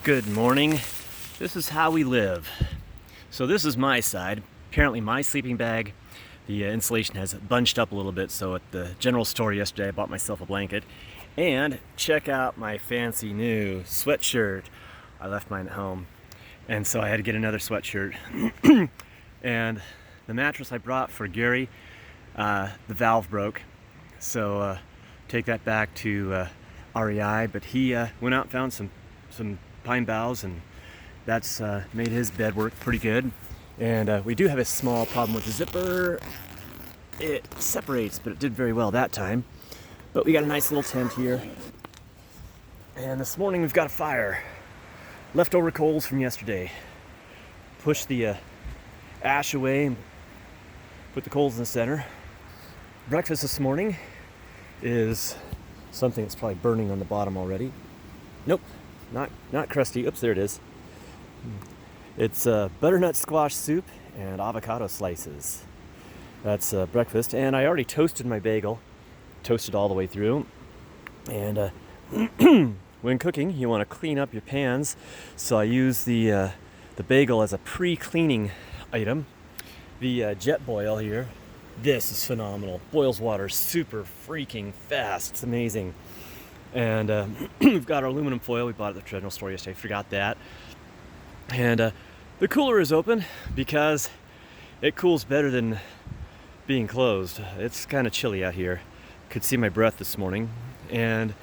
Good morning. This is how we live. So this is my side. Apparently my sleeping bag, the insulation has bunched up a little bit, so at the general store yesterday I bought myself a blanket. And check out my fancy new sweatshirt. I left mine at home, and so I had to get another sweatshirt. And the mattress I brought for Gary, the valve broke, so take that back to REI, but he went out and found some pine boughs, and that's made his bed work pretty good. And we do have a small problem with the zipper. It separates, but it did very well that time. But we got a nice little tent here. And this morning we've got a fire. Leftover coals from yesterday. Push the ash away and put the coals in the center. Breakfast this morning is something that's probably burning on the bottom already. Nope, not crusty. Oops, there it is. It's butternut squash soup and avocado slices. That's breakfast. And I already toasted my bagel. Toasted all the way through. And when cooking, you want to clean up your pans. So I use the bagel as a pre-cleaning item. The Jetboil here, this is phenomenal. Boils water super freaking fast. It's amazing. And we've got our aluminum foil. We bought at the general store yesterday. Forgot that. And the cooler is open because it cools better than being closed. It's kind of chilly out here. Could see my breath this morning. And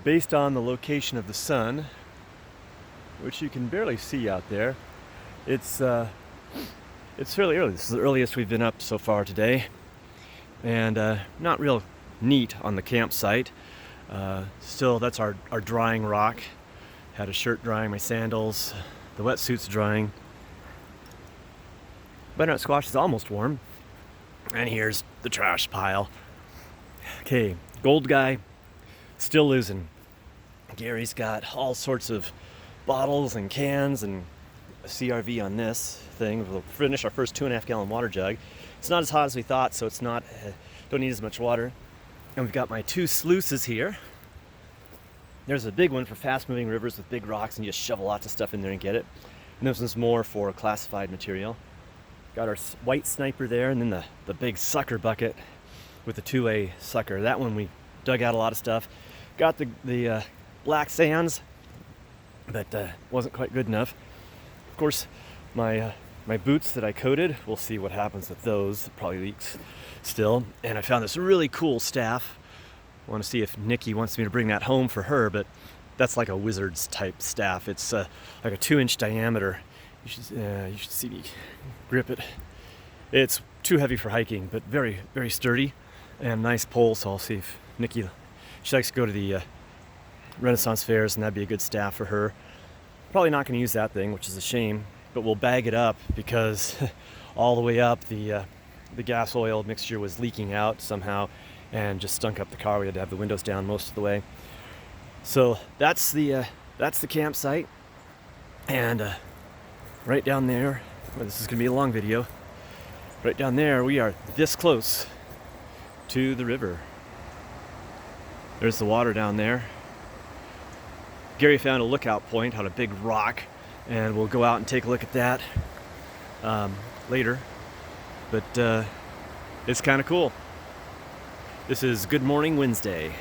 based on the location of the sun, which you can barely see out there, it's fairly early. This is the earliest we've been up so far today. And not real neat on the campsite. Still, that's our drying rock. Had a shirt drying, my sandals, the wetsuit's drying. Butternut squash is almost warm. And here's the trash pile. Okay, Gold Guy, still losing. Gary's got all sorts of bottles and cans and a CRV on this thing. We'll finish our first 2.5 gallon water jug. It's not as hot as we thought, so it's not, don't need as much water. And we've got my 2 sluices here. There's a big one for fast moving rivers with big rocks, and you just shove lots of stuff in there and get it. And this one's more for classified material. Got our white Sniper there, and then the big sucker bucket with the 2A sucker. That one we dug out a lot of stuff. Got the black sands, but wasn't quite good enough. Of course, my boots that I coated, we'll see what happens with those. It probably leaks still. And I found this really cool staff. I want to see if Nikki wants me to bring that home for her, but that's like a wizard's type staff. It's like a 2-inch diameter. You should see me grip it. It's too heavy for hiking, but very, very sturdy and nice pole. So I'll see if Nikki, she likes to go to the Renaissance fairs, and that'd be a good staff for her. Probably not going to use that thing, which is a shame, but we'll bag it up because all the way up the gas oil mixture was leaking out somehow and just stunk up the car. We had to have the windows down most of the way. So that's the campsite, and right down there, well, this is going to be a long video, right down there we are this close to the river. There's the water down there. Gary found a lookout point on a big rock, and we'll go out and take a look at that later. But it's kind of cool. This is Good Morning Wednesday.